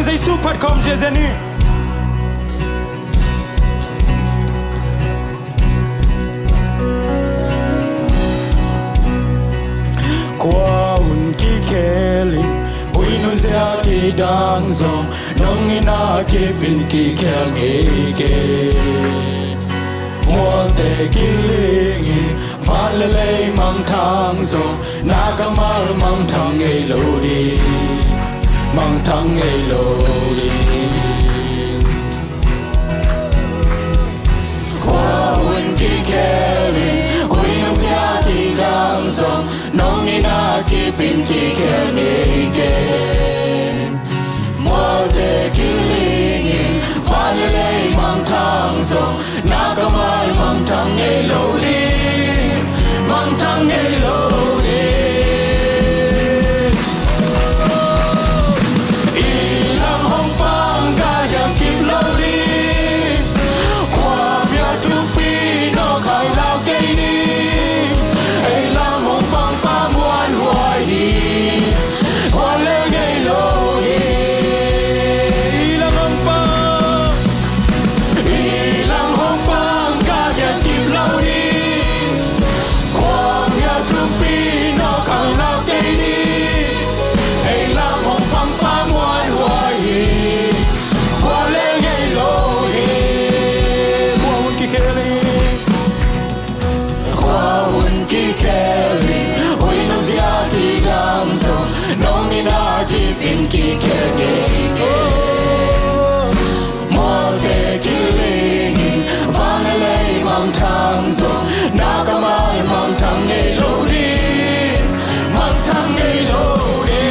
hang dây su phát com dễ dàng qua un ki kheli ui nun zia ki dang zong nong ina ki pin ki khel nge ke mo te ki lingi van le le mang thang zong na ka mar mang thang nge lo di mang thang nge lo di qua un ki kheli ui nun zia ki dang zong nong ina ki pin ki khel nge ke mo te ki lingi van le le mang thang zong na ka mar mang thang nge lo di mang thang nge lo di ilang hong pang ka yang kim lo di qua bia tu pi no khai lao ke ni ai lam hong pang pa muan huai hi qua le nge lo di ilang hong pang ka yang kim lo di qua bia tu pi no khai lao ke ni ai lam hong pang pa muan huai hi qua le nge lo di qua un ki kheli qua un ki kheli ui nong zia ki dang zong nong ina ki pin ki khel nge ke mo te ki lingi van le le mang thang zong na ka mar mang thang nge lo di mang thang nge lo di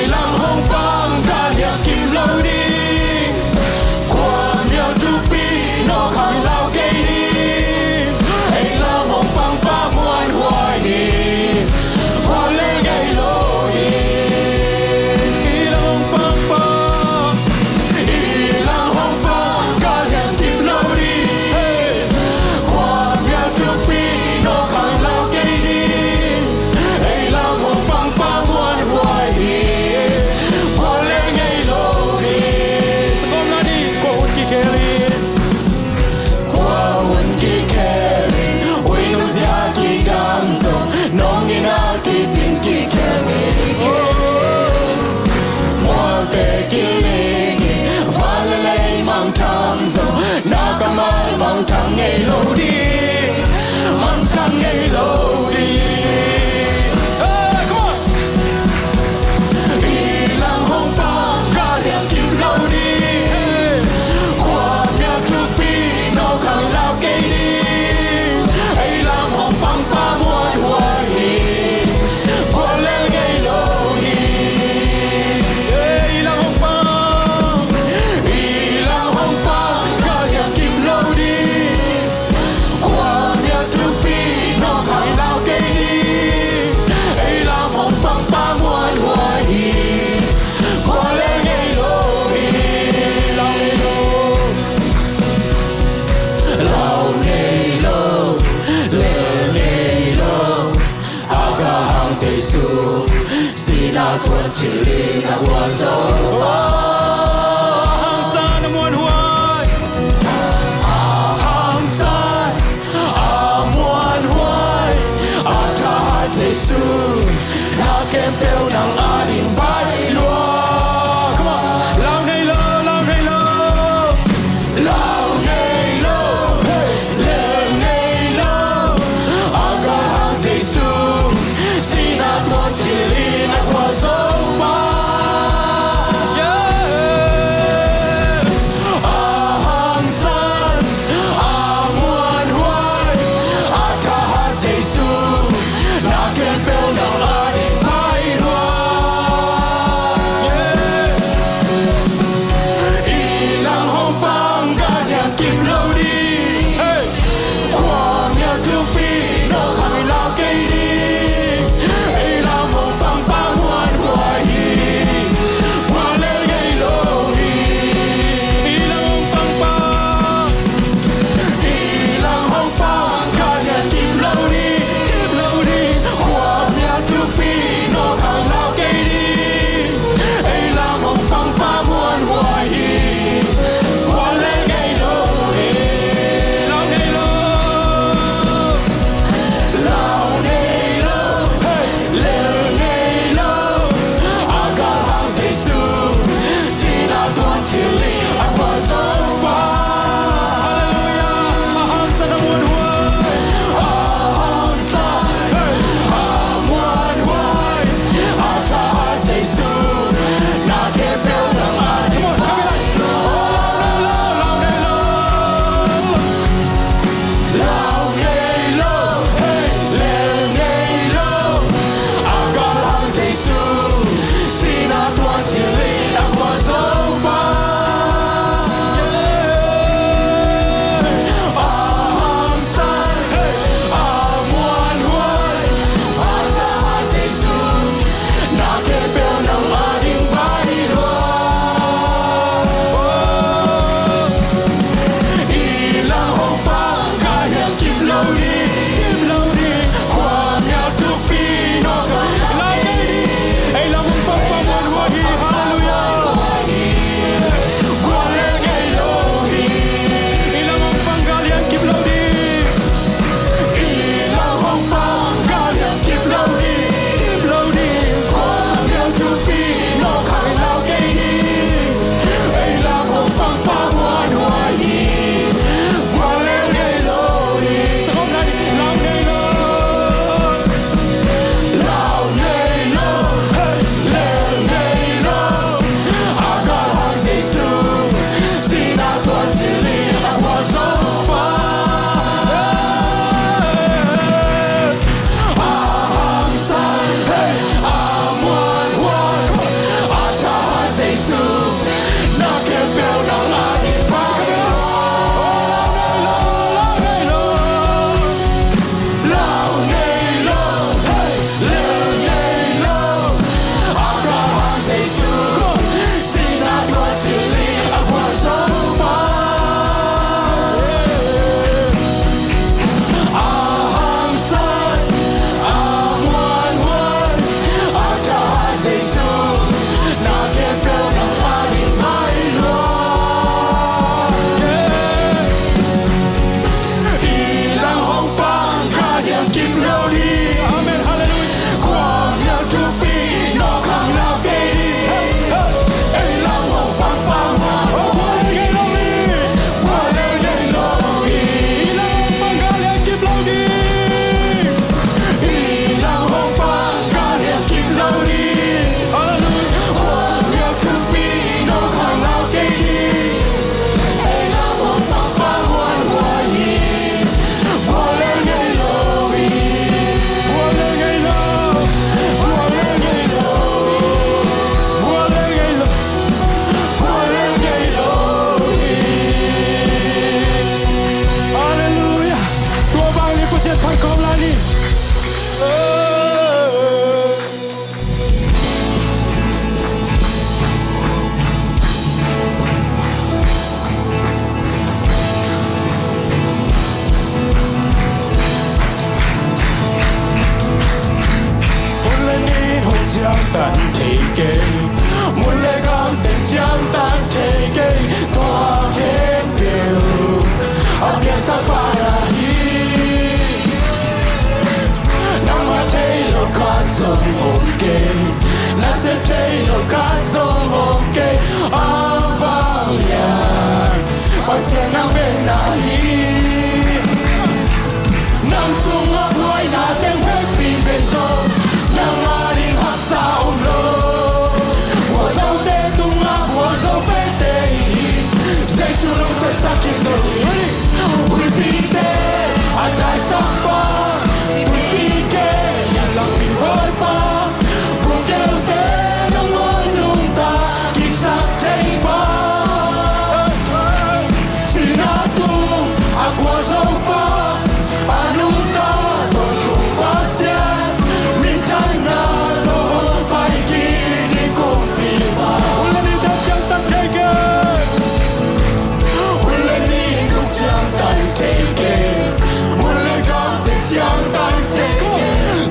ilang hong pang ka yang kim lo di qua miao tu pi no khai lao ke di ai lam hong pang pa muan huai di qua le nge lo di ilang hong pang ka yang kim lo di qua miao tu pi no khai lao ke di ai lam hong pang pa muan huai di qua le nge lo di sakom na di qua un ki kheli qua un ki kheli ui nong zia ki dang zong nong ina ki pin ki khel nge ke mo te ki lingi van le le mang thang zong na ka mar mang thang nge lo di mang thang nge lo di come on ilang hong pang ka yang kim lo di qua miao tu pi no khai lao ke di ai lam hong pang pa muan huai hi qua le nge lo di ilang hong pang ka yang kim lo di qua miao tu pi no khai lao ke di ai lam hong pang pa muan huai hi qua le nge lo di lao nge lo le nge lo aga hang sei su si na tuan chi li na guan zo ba hang san muan huai hang san muan huai ta hai sei su na kem peu nang a ding bai lua come on lao nei lo lao nei lo le nei lo aga hang sei su si na tuan chi li na guan zo ba hang san muan huai ta hai sei su na kem peu nang a ding bai lua 将蛋提给，每个感定将蛋提给，大天表，阿变萨巴拉伊，那么提罗卡松红给，那些提罗卡松红给，阿方呀，发现那边那里。Nang sungap hoy natin happy benzo Nang aring haksa umlo Wazaw te tungak, wazaw pete Say sulong say sakit so Wipite, atay sakpa Wipike, yan lang pinhoy pa Kukeo te nang onong ta Kiksak chay pa Sinatung, akwazaw pa Anuta tontung pasyan Mintana tohon paikini kumpiba Ulani dajang tan teke Ulani dajang tan teke Ulani dajang tan teke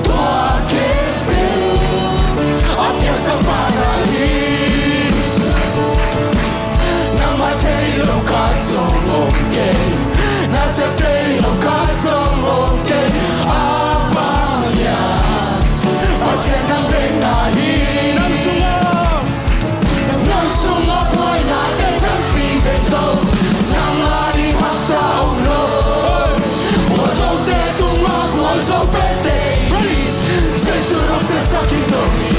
Tua kepe Apian sa parahi Nama tayo kasong omke Nasa tayo kasong omke Avanya Pasyan ng benahi Nang sungap hoy natin ang pibenso Nang aring haksa ulo Wazaw te tungak, wazaw pete Say surong say sakit zomi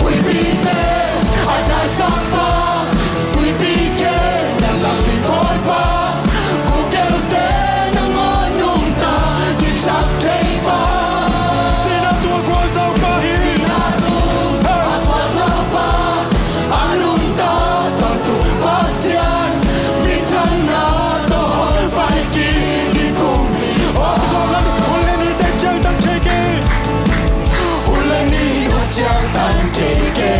Wipite, atay sakpa Wipike, nang lang pinpoy pa Kukeo te nang onong ta Kiksak chay pa Sinato ang wazaw pa Sinato ang wazaw pa Anong ta Tantung pasyan Mintan na to Paikini kumi Oh, sekolah Ulani dajang tan teke Ulani dajang tan teke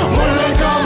Mulai kau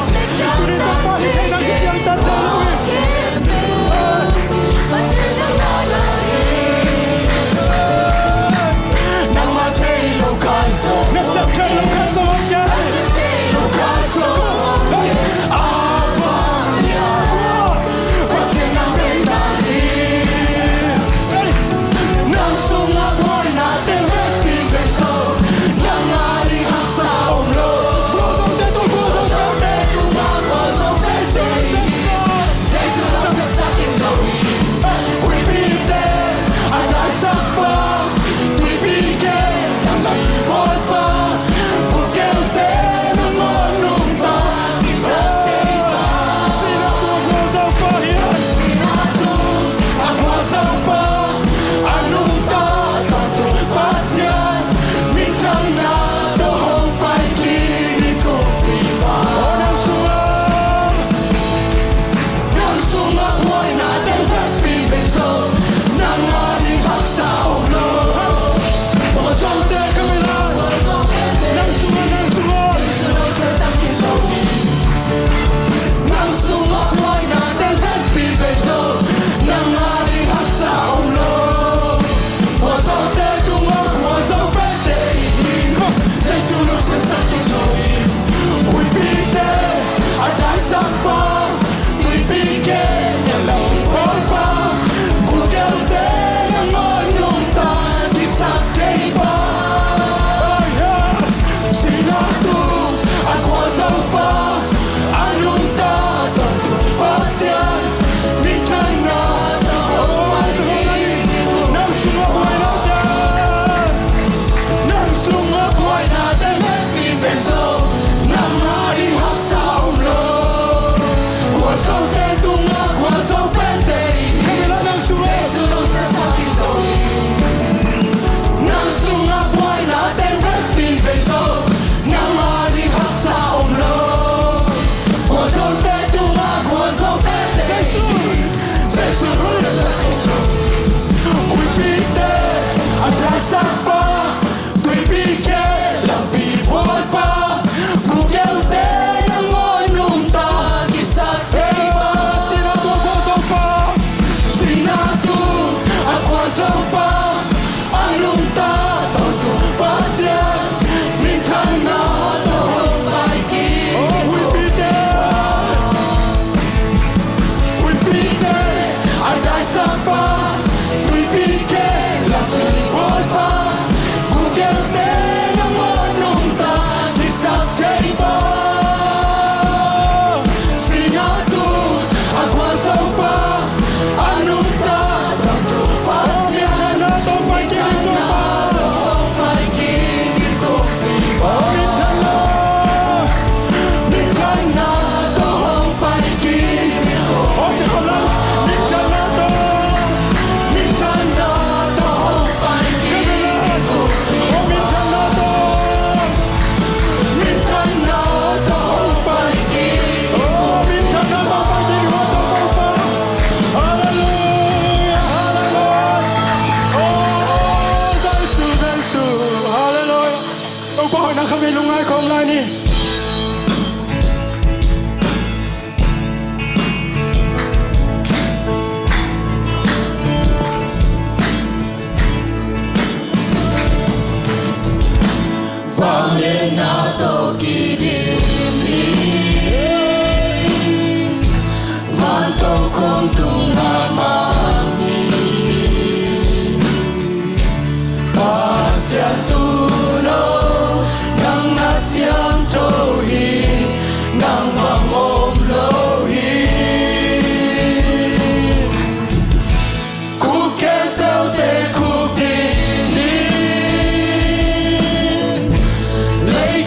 Ôi nó không biết lúc ai không lại đi vang lên na to kỳ điểm van to không tung amani Pasian tuno nang nasiang tohi nang mangom lohi Kuken tao te kuk tin Lấy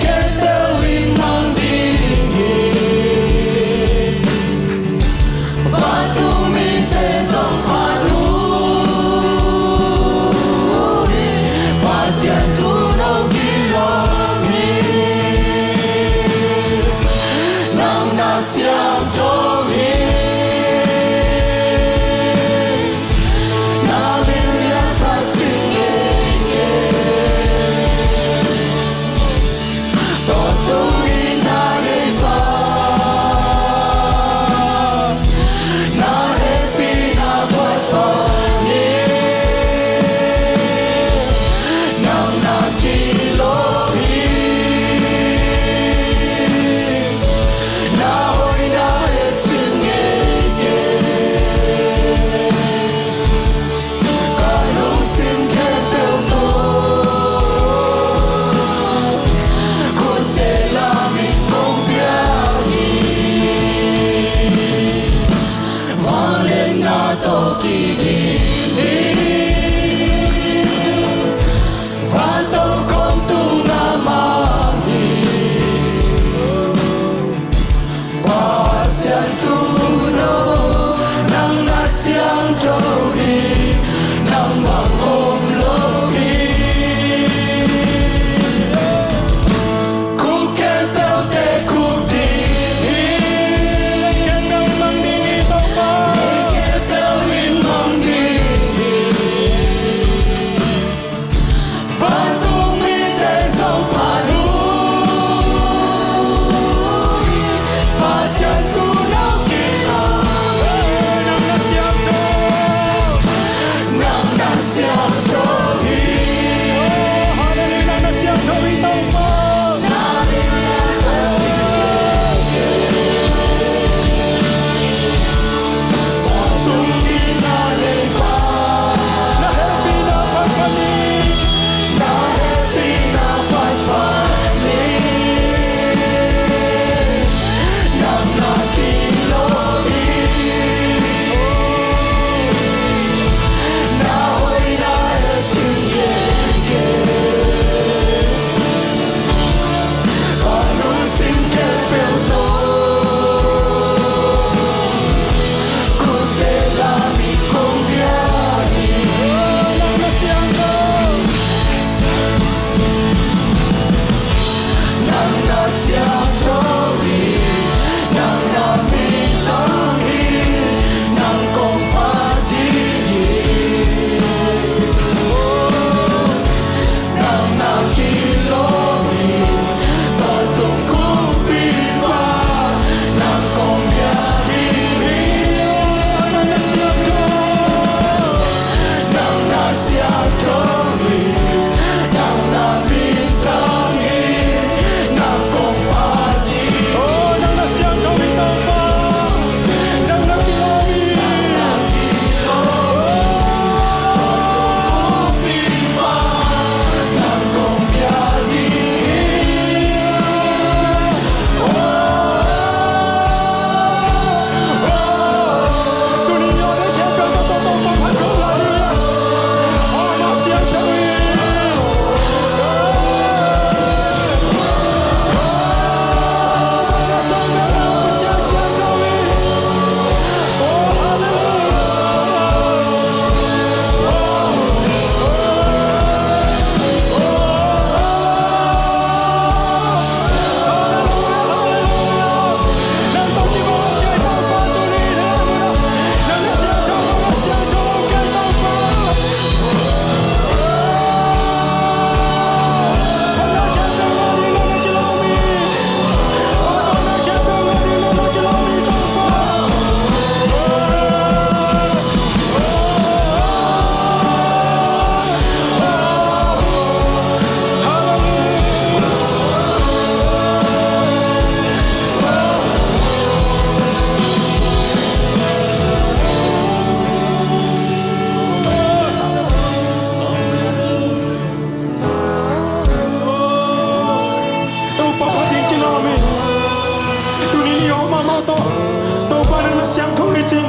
siang thâu hi chin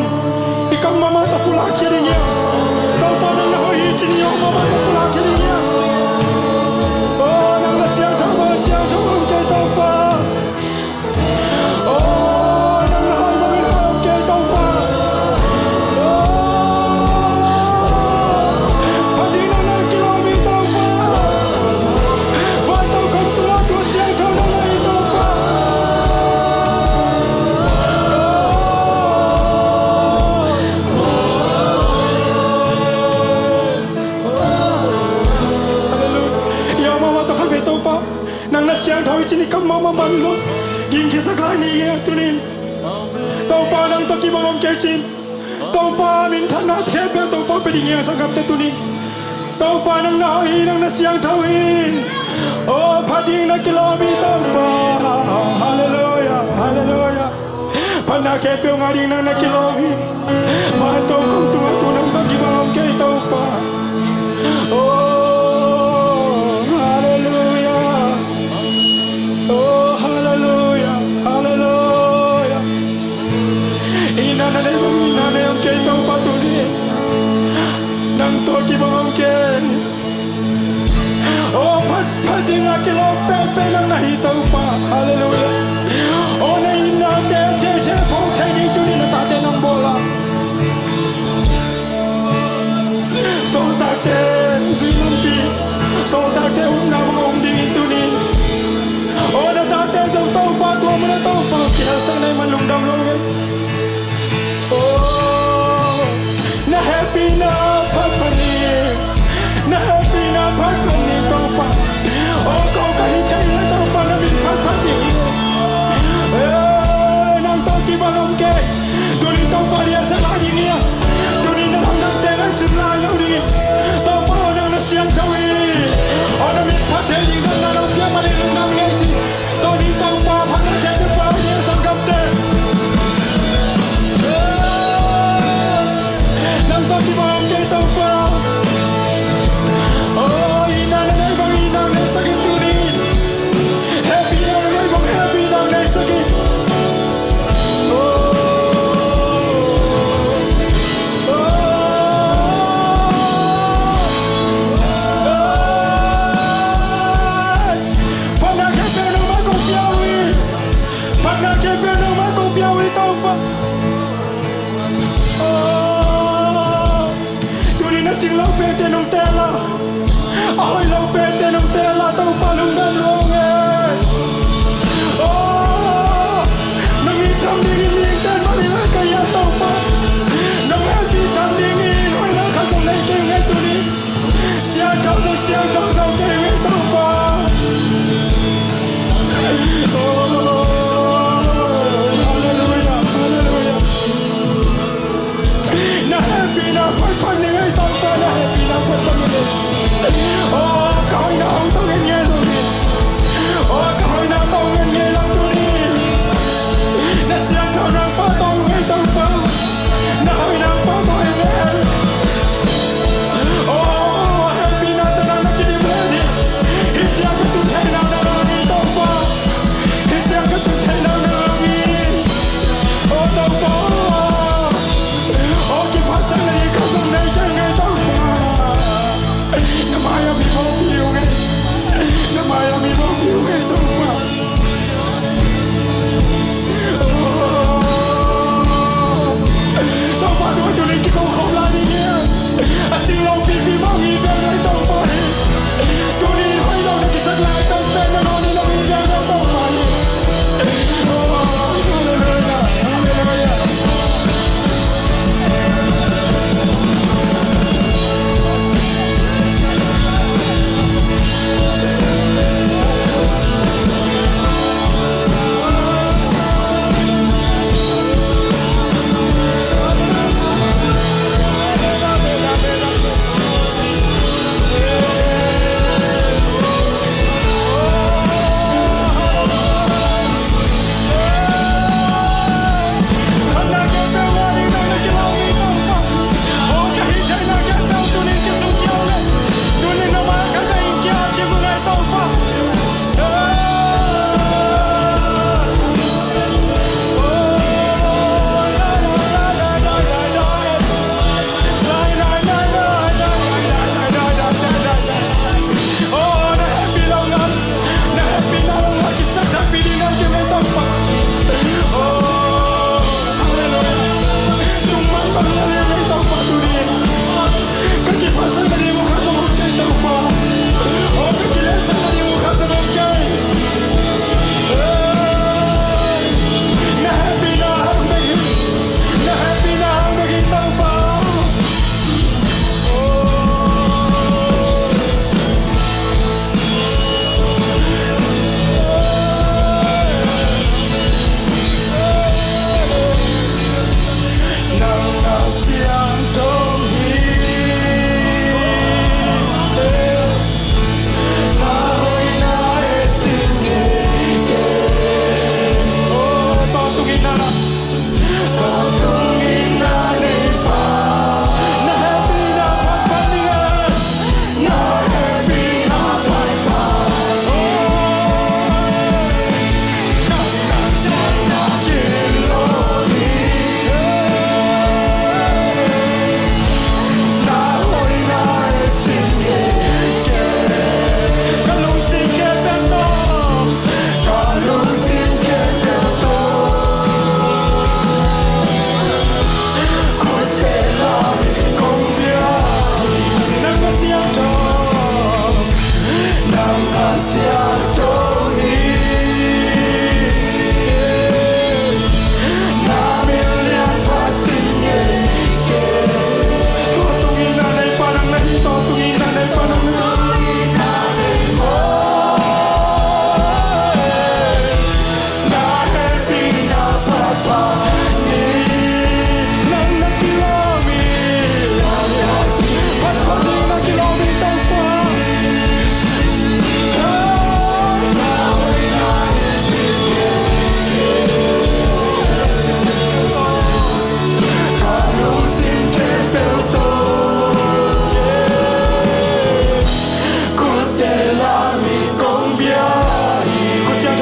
ikang mama ta pula khiringia tau pa nang na hi chin yo mama ta pula khiringia oh nang na siang thâu om ke tau pa oh nang na hai bang om ke tau pa oh pading nang kilomi tau pa va tau kom tua tua siang thâu nang lai tau pa nang na siang thau chini kam mama banlo ging ki saklai ni ya tunin tau pa nang to ki bangom ke chin tau pa min thana the pe tau pa pe ding ya sangkap te tunin tau pa nang na hi nang na siang thau in oh phading na kilomi tau pa hallelujah hallelujah pana ke pe ngari nang na kilomi va tau kom tu nang to ki bangom ke tau pa oh nang to ki bang ke oh phat ding a kilo pe nang na hi tau pa hallelujah oh na ina te che pho kai ni tu ni na ta te nang bola so ta te zilampi so ta te na bang ding tu ni oh na ta te tau pa tu na tau pa ki sang nai man lung dam lo nge oh na happy na na happy na phat ni tau pa oh ko ka hi chai na tau pa na min phat ni nang tau ki bangom ke tu ni tau pa dia sa lagi ni tu ni nang te na sin la lo ni tau pa nang na siang tau i oh na min phat ni nang na lo pia ma le lu nam ngai chi tu ni tau pa phat na ke pa dia sang kap te nang tau ki bangom ke tau pa oh ina na sakit tu ni happy na sakit pana ke pe no ma ko piawi tau pa oh tu ni na ching lau pe te nong tela oi lau pe te nong tela tau pa lung dan long oh nang i cham ding ni ten ma ni ka ya tau pa nang happy cham ding ni oi na ka song nei ke ngai tu ni siang tau ke ngai tau pa oh hallelujah hallelujah na happy na phat ni ngai tau pa na happy na phat ni oh kau ina hong tau nghe rồi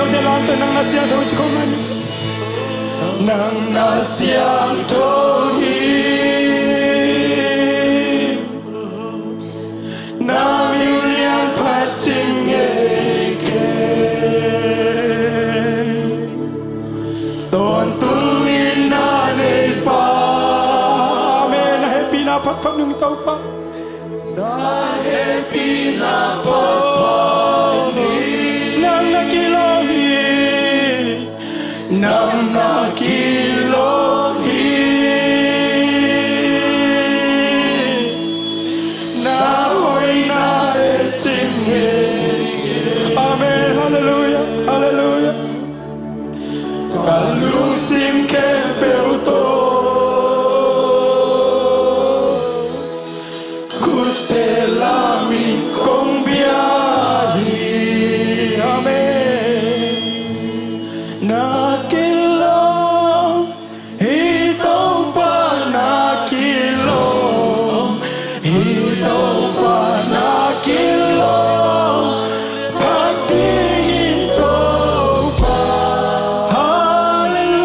thâu để làm từ nang nasiang thâu chỉ không anh nang nasiang thâu hi nam yêu liang phát chính nghệ kê tôn tung in na ne pa amen happy na phát phát nung tàu pa na happy na phát phát nang na kilong hi nang na kilong hi na hoy na ching amen hallelujah hallelujah kalung sim ke peu to kutte la mi kong bia hi amen na kilong hitong pa na kilong hitong pa na kilong patingin to pa hallelujah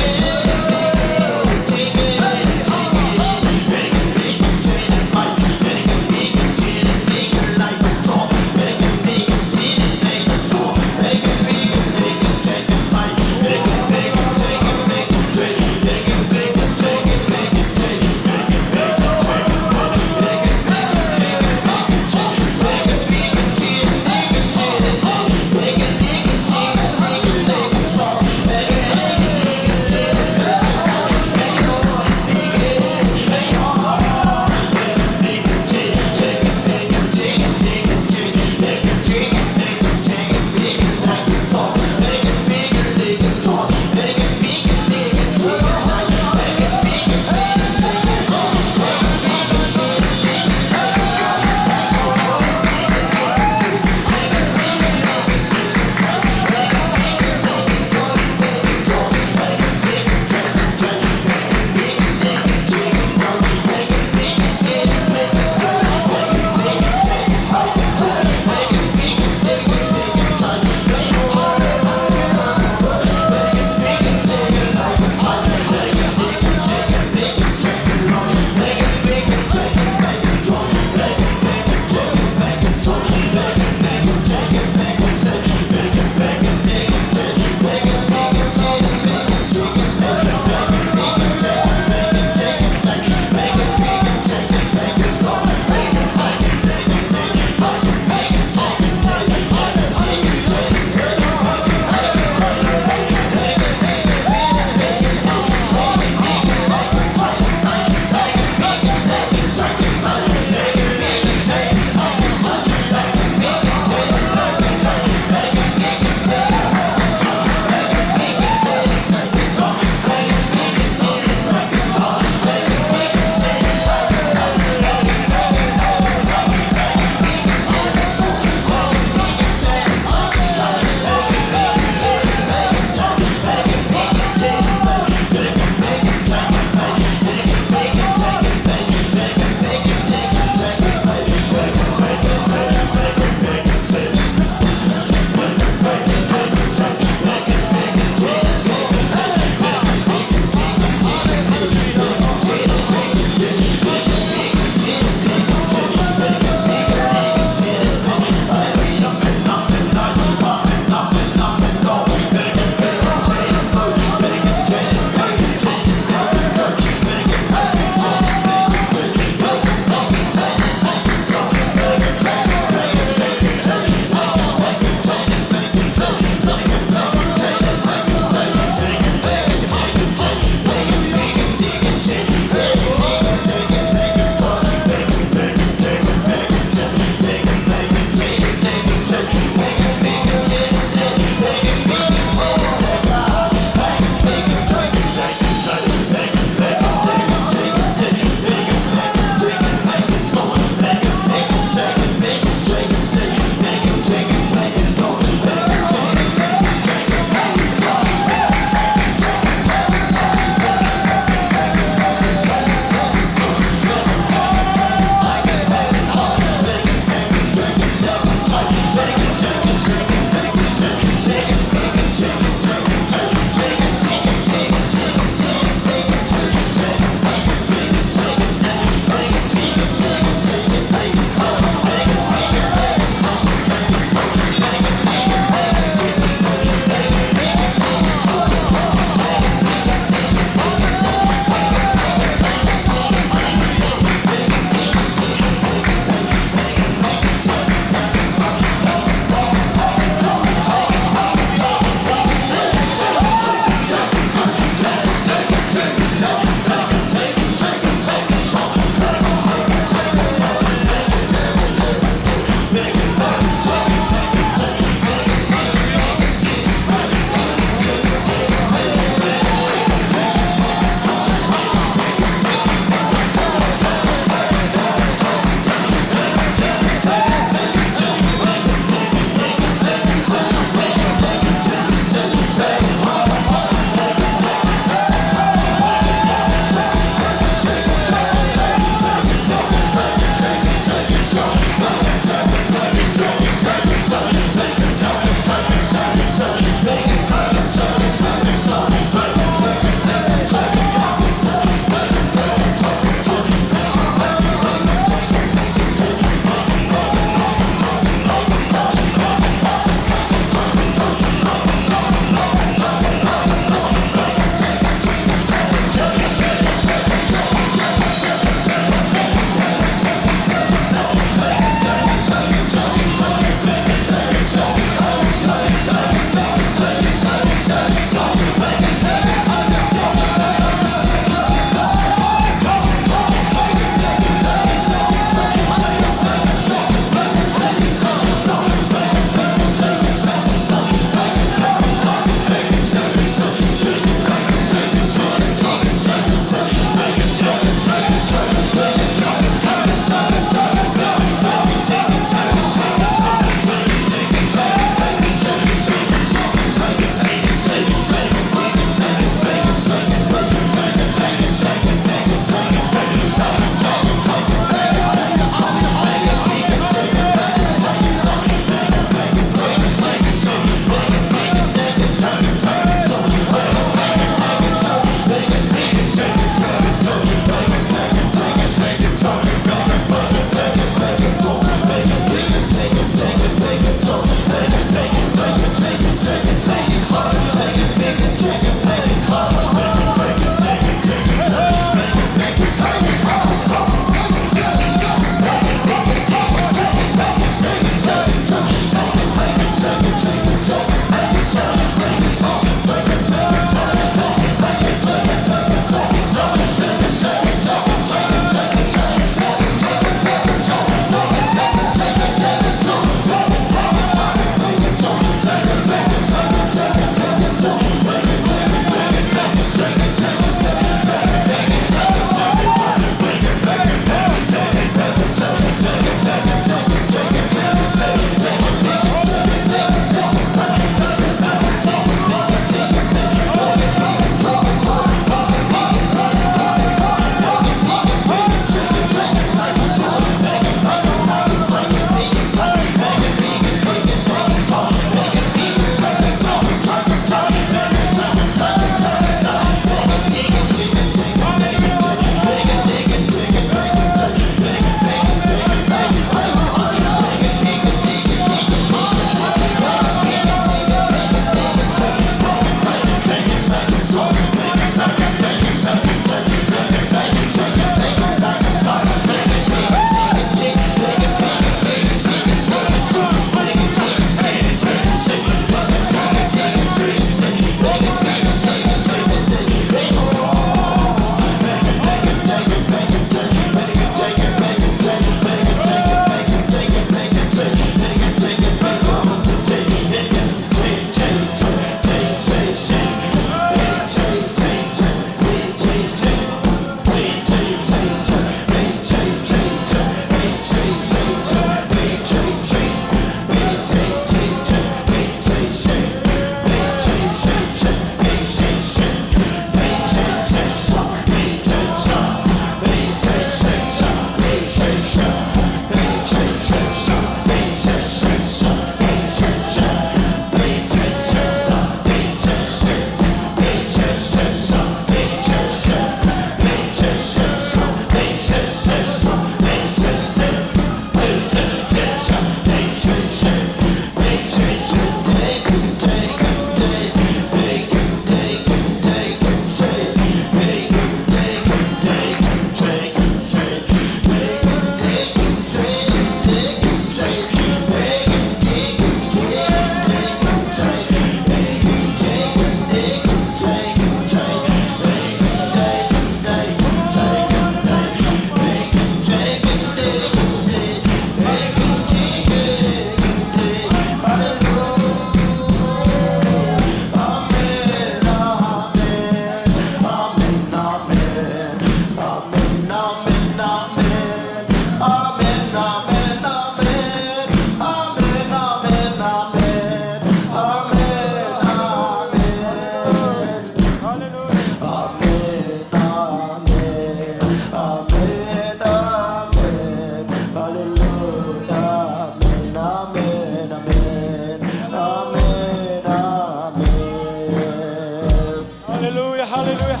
Hallelujah, hallelujah.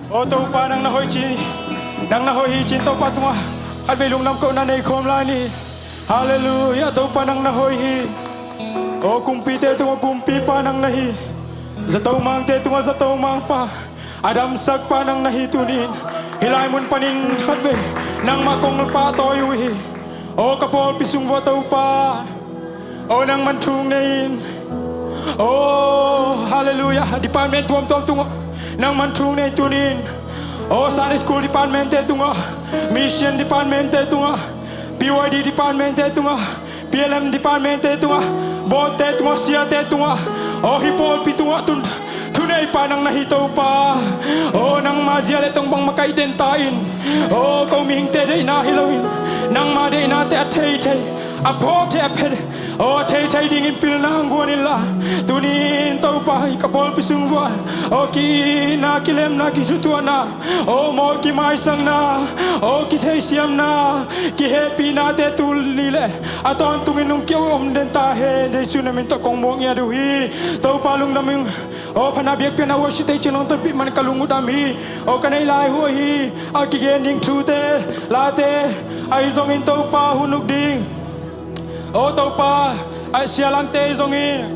O tàu pa nang nahoy chi, nang nahoy hi chin tàu pa tunga. At về lung nam câu na này khom lai ni. Hallelujah, tàu pa nang nahoy hi. O kumpi te tunga kumpi pa nang nahi. Za tàu mang te tunga za tàu mang pa. Adam sak pa nang nahi tunin. Hilai mun panin hat ve nang makong pa toy wi. O kapol pisung vo tàu pa. O nang mantung nein. Oh, hallelujah. Department tuam tuam tunga. Nang mantung nein tunin. Oh, Sunday school department te tunga. Mission department te tunga. PYD department te tunga. PLM department te tunga. Bot te tunga sia te tunga. Oh, hipol pi tunga tun. Tunay pa nang nahitaw pa. Oh, nang mazial itong bang makaidentain. Oh, kaumihing te day nahilawin. Nang maday nate at tay-tay. Apo te aped. Oh, tay-tay dingin pil na hangguan nila. Tunin tau pa kapol pisung buwan. Oh, ki na kilem na kisutuan na. Oh, mo ki maisang na. Oh, ki tay siyam na. Ki happy na te tulile. Aton tungin nung kiaw den tahe. Day sunamin to kong mo nga duhi. Tau palung naming. Oh, panabiak pina worship tay chinong tabi man kalungod ami. Oh, kanay lai huhi. Akigending trute. Late. Ay zongin tau pa hunug ding. Oh, tau pa, ay siya lang te zongin.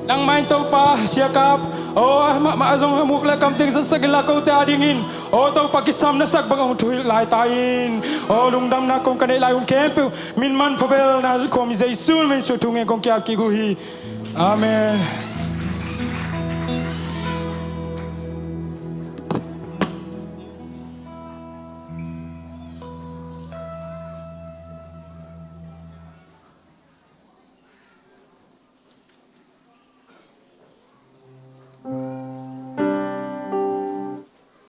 Nang main tau pa, siya kap. Oh, maazong hamukla kamting sa sagilakaw te adingin. Oh, tau pa kisam na sagbang ang tuwil lai tain. Oh, lungdam na kong kanay layon kempe. Min man pavel na komi zay sun min sutungin kong kiap kiguhi. Amen.